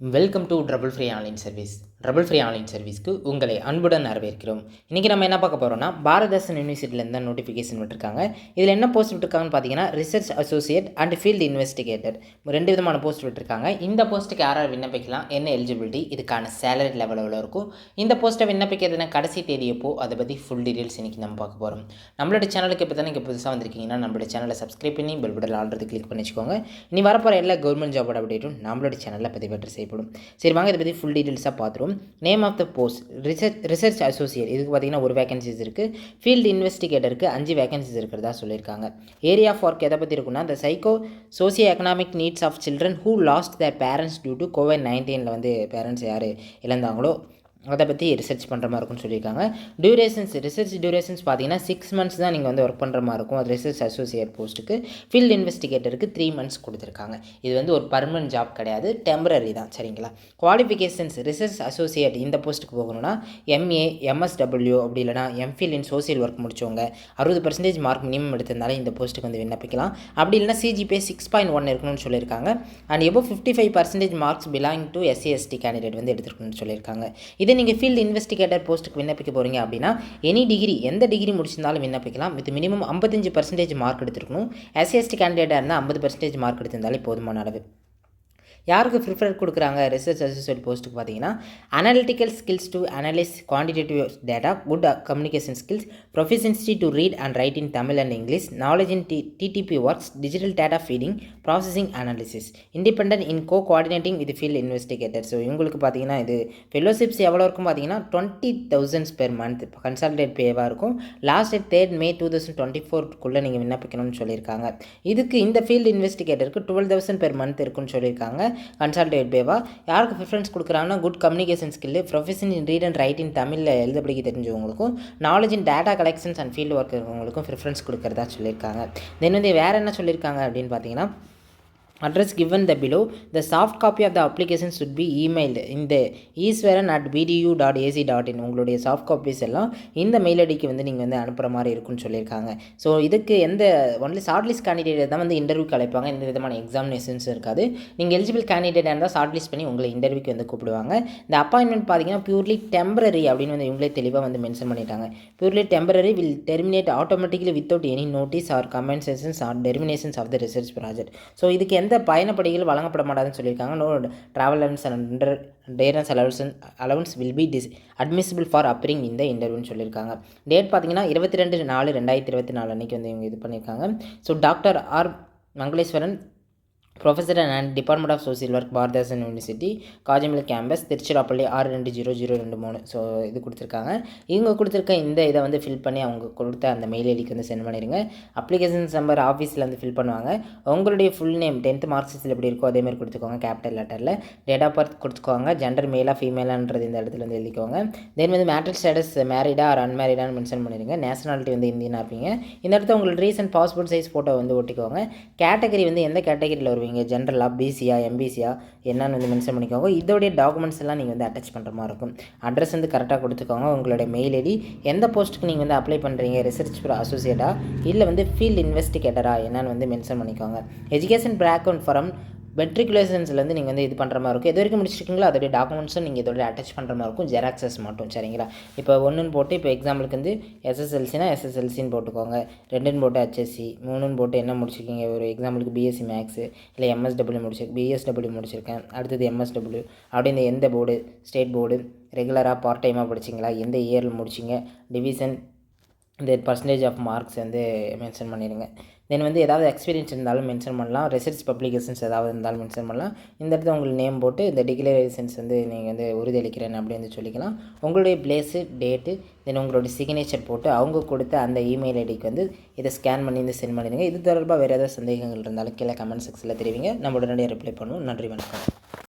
Welcome to trouble free online service. Trouble free online சர்வீஸ்க்கு உங்களை அன்புடன் வரவேற்கிறோம். இன்றைக்கி நம்ம என்ன பார்க்க போகிறோம்னா, பாரதாசன் யூனிவர்சிட்டியிலேருந்து தான் நோட்டிஃபிகேஷன் விட்டுருக்காங்க. இதில் என்ன போஸ்ட் விட்டுருக்காங்கன்னு பார்த்தீங்கன்னா, research associate and field investigator 2 விதமான போஸ்ட் விட்டுருக்காங்க. இந்த போஸ்ட்டுக்கு யாராவது விண்ணப்பிக்கலாம், என்ன எலிஜிபிலிட்டி, இதுக்கான சேலரி லெவல் எவ்வளோ இருக்கும், இந்த போஸ்ட்டை விண்ணப்பிக்கிறதுனா கடைசி தேதி எப்போ, அதை பற்றி ஃபுல் டீட்டெயில்ஸ் இன்றைக்கி நம்ம பார்க்க போகிறோம். நம்மளோட சேனலுக்கு இப்போ தானே இங்கே புதுசாக வந்திருக்கீங்கன்னா, நம்மளோட சேனலை சப்ஸ்கிரைப் பண்ணி பெல் பட்டன் ஆல்ரெடி கிளிக் பண்ணி வச்சுக்கோங்க. இனி வரப்போகிற எல்லா கவர்மெண்ட் ஜாபோட அப்டேட்டும் நம்மளோட சேனலில் பதிவேற்று செய்யப்படும். சரி வாங்க, இதை பற்றி ஃபுல் டீட்டெயில்ஸாக பார்த்துருவோம். Name of the post research associate, இதுக்கு பார்த்தீங்கன்னா ஒரு வேகன்சிஸ் இருக்குது. ஃபீல்டு இன்வெஸ்டிகேட்டருக்கு 5 வேகன்சிஸ் இருக்கிறதா சொல்லியிருக்காங்க. ஏரியா ஆஃப் ஒர்க் எதை பற்றி இருக்குன்னா, the psycho socio economic needs of children who lost their parents due to COVID-19 வந்து பேரண்ட்ஸ் யார் இழந்தாங்களோ அதை பற்றி ரிசர்ச் பண்ணுற மாதிரி இருக்கும்னு சொல்லியிருக்காங்க. ரிசர்ச் டியூரேஷன்ஸ் பார்த்தீங்கன்னா 6 months தான் நீங்கள் வந்து ஒர்க் பண்ணுற மாதிரி இருக்கும். அது ரிசர்ச் அசோசியேட் போஸ்ட்டுக்கு. ஃபீல்டு இன்வெஸ்டிகேட்டருக்கு 3 months கொடுத்துருக்காங்க. இது வந்து ஒரு பர்மனன்ட் ஜாப் கிடையாது, டெம்பரரி தான். சரிங்களா? குவாலிஃபிகேஷன்ஸ் ரிசர்ச் அசோசியேட் இந்த போஸ்ட்டுக்கு போகணும்னா MA MSW அப்படி இல்லைனா எம்ஃபில் இன் சோசியல் ஒர்க் முடிச்சவங்க 60% மார்க் மினிமம் எடுத்திருந்தாலும் இந்த போஸ்ட்டுக்கு வந்து விண்ணப்பிக்கலாம். அப்படி இல்லைனா CGPA 6.1 இருக்கணும்னு சொல்லியிருக்காங்க. And above 55% marks belong to SC/ST candidate வந்து எடுத்துருக்கணும்னு சொல்லியிருக்காங்க. இதே நீங்கள் ஃபீல்டு இன்வெஸ்டிகேட்டர் போஸ்ட்டுக்கு விண்ணப்பிக்க போகிறீங்க அப்படின்னா எனி டிகிரி, எந்த டிகிரி முடிச்சிருந்தாலும் விண்ணப்பிக்கலாம். வித் மினிமம் 55% மார்க் எடுத்துருக்கணும். SC/ST கேண்டிடேட்டாக இருந்தால் 50% மார்க் எடுத்திருந்தாலே போதுமான அளவு. யாருக்கு ப்ரிஃபர் கொடுக்குறாங்க ரிசர்ச் அசோசியேட் போஸ்ட்டுக்கு பார்த்தீங்கன்னா, analytical skills to analyse quantitative data, good communication skills, proficiency to read and write in Tamil and English, knowledge in TTP works, digital data feeding, processing analysis, independent in coordinating with field investigator. So இவங்களுக்கு பார்த்தீங்கன்னா இது fellowships எவ்வளோ இருக்கும் பார்த்தீங்கன்னா 20,000 per month consolidated பேவாக இருக்கும். Last date 3 May 2024 நீங்கள் விண்ணப்பிக்கணும்னு சொல்லியிருக்காங்க. இதுக்கு இந்த ஃபீல்டு இன்வெஸ்டிகேட்டருக்கு 12,000 பெர் மந்த் இருக்குன்னு சொல்லியிருக்காங்க. கன்சல்டேட் பேவா. யாருக்கு ப்ரிஃபரன்ஸ் கொடுக்குறாங்கன்னா, good communication skill, profession in read and write in தமிழில் எழுத படிக்க தெரிஞ்சவங்களுக்கும், knowledge in data collections and field work இருக்கிறவங்களுக்கும் ப்ரிஃபரன்ஸ் கொடுக்குறதா சொல்லியிருக்காங்க. தென் வந்து வேறு என்ன சொல்லியிருக்காங்க அப்படின்னு பார்த்தீங்கன்னா, address given the below, the soft copy of the application should be emailed in the easwaran@bdu.ac.in. உங்களுடைய சாஃப்ட் காப்பீஸ் எல்லாம் இந்த மெயில் ஐடிக்கு வந்து நீங்கள் வந்து அனுப்புகிற மாதிரி இருக்குன்னு சொல்லியிருக்காங்க. ஸோ இதுக்கு ஒன்லி ஷார்ட் லிஸ்ட் கேண்டிடேட் தான் வந்து இன்டர்வியூக்கு அழைப்பாங்க. எந்த விதமான எக்ஸாமினேஷன்ஸ் இருக்காது. நீங்கள் எலிஜிபிள் கேண்டிடேட்டாக இருந்தால் ஷார்ட் லிஸ்ட் பண்ணி உங்களை இன்டர்வியூக்கு வந்து கூப்பிடுவாங்க. இந்த அப்பாயின்மெண்ட் பார்த்தீங்கன்னா பியூர்லி டெம்பரரி அப்படின்னு வந்து இவங்களே தெளிவாக வந்து மென்ஷன் பண்ணிட்டாங்க. Purely temporary will terminate automatically without any notice or compensations or terminations of the research project. So இதுக்கு எந்த பயணப்படிகள் வழங்கப்பட மாட்டாதுன்னு சொல்லியிருக்காங்க. No travel and dearness allowance will be admissible for appearing இந்த இன்டர்வியூன்னு சொல்லியிருக்காங்க. டேட் பார்த்தீங்கன்னா 22/4/2024 அன்றைக்கி வந்து இவங்க இது பண்ணியிருக்காங்க. So doctor R Mangaleswaran, professor and department of social work, Bharathidasan university, காஜமில் கேம்பஸ், திருச்சிராப்பள்ளி 620023. ஸோ இது கொடுத்துருக்காங்க. இவங்க கொடுத்துருக்க இந்த இதை வந்து ஃபில் பண்ணி அவங்க கொடுத்த அந்த மெயில் ஐடிக்கு வந்து சென்ட் பண்ணிடுங்க. அப்ளிகேஷன்ஸ் நம்பர் ஆஃபீஸில் வந்து ஃபில் பண்ணுவாங்க. உங்களுடைய ஃபுல் நேம் 10th மார்க் ஷீட்டில் எப்படி இருக்கோ அதேமாதிரி கொடுத்துக்கோங்க. கேபிட்டல் லெட்டரில் டேட் ஆஃப் பர்த் கொடுத்துக்கோங்க. ஜெண்டர் மேலாக ஃபீமேலான்றது இந்த இடத்துல வந்து எழுதிக்கோங்க. தென் வந்து மேரிட்டல் ஸ்டேட்டஸ் மேரிடா ஆர் அன்மேரிடான்னு மென்ஷன் பண்ணிடுங்க. நேஷனாலிட்டி வந்து இந்தியனாக இருப்பீங்க. இந்த இடத்துல உங்களோட ரீசன்ட் பாஸ்போர்ட் சைஸ் ஃபோட்டோ வந்து ஒட்டிக்கோங்க. கேட்டகரி வந்து எந்த கேட்டகரியில் வருவீங்க, ஜென்ரலா, பிசியா, எம்பிசியா என்னன்னு வந்து மென்ஷன் பண்ணிக்கோங்க. இதோடைய டாக்குமெண்ட்ஸ் எல்லாம் நீங்கள் வந்து அட்டாச் பண்ணுற மாதிரி இருக்கும். அட்ரஸ் வந்து கரெக்டாக கொடுத்துக்கோங்க. உங்களுடைய மெயில் ஐடி, எந்த போஸ்ட்டுக்கு நீங்கள் வந்து அப்ளை பண்ணுறீங்க, ரிசர்ச் அசோசியேட்டா இல்லை வந்து ஃபீல்டு இன்வெஸ்டிகேட்டரா என்னன்னு வந்து மென்ஷன் பண்ணிக்கோங்க. எஜுகேஷன் பேக்ரவுண்ட் ஃப்ரம் மெட்ரிகுலேஷன்ஸ்லேருந்து நீங்கள் வந்து இது பண்ணுற மாதிரி இருக்கும். எது வரைக்கும் முடிச்சிருக்கீங்களோ அதோடைய டாக்குமெண்ட்ஸும் நீங்கள் இதோட அட்டாச் பண்ணுற மாதிரி இருக்கும். ஜெராக்ஸஸ் மட்டும். சரிங்களா? இப்போ 1ன்னு போட்டு, இப்போ எக்ஸாம்பிளுக்கு வந்து SSLCனா SSLCன்னு போட்டுக்கோங்க. 2ன்னு போட்டு HSC, 3ன்னு போட்டு என்ன முடிச்சிருக்கீங்க, ஒரு எக்ஸாம்பிளுக்கு BSc மேக்ஸு இல்லை MSW முடிச்சிருக்கேன், BSW முடிச்சிருக்கேன், அடுத்தது MSW அப்படின்னு எந்த போர்டு, ஸ்டேட் போர்டு, ரெகுலராக பார்ட் டைமாக படிச்சிங்களா, எந்த இயரில் முடிச்சிங்க, டிவிஷன், இந்த பர்சன்டேஜ் ஆஃப் மார்க்ஸ் வந்து மென்ஷன் பண்ணிடுங்க. தென் வந்து ஏதாவது எக்ஸ்பீரியன்ஸ் இருந்தாலும் மென்ஷன் பண்ணலாம். ரிசர்ச் பப்ளிகேஷன்ஸ் ஏதாவது இருந்தாலும் மென்ஷன் பண்ணலாம். இந்த இடத்துல உங்களுக்கு நேம் போட்டு இந்த டிக்ளரேஷன்ஸ் வந்து நீங்கள் வந்து உறுதியளிக்கிறேன் அப்படி வந்து சொல்லிக்கலாம். உங்களுடைய பிளேஸு, டேட்டு, தென் உங்களுடைய சிக்னேச்சர் போட்டு அவங்க கொடுத்த அந்த இமெயில் ஐடிக்கு வந்து இதை ஸ்கேன் பண்ணி வந்து சென்ட் பண்ணிடுங்க. இது தொடர்பாக வேறு ஏதாவது சந்தேகங்கள் இருந்தாலும் கீழே கமெண்ட் செக்ஷனில் தெரிவிங்க. நம்ம உடனடியாக ரிப்ளை பண்ணுவோம். நன்றி, வணக்கம்.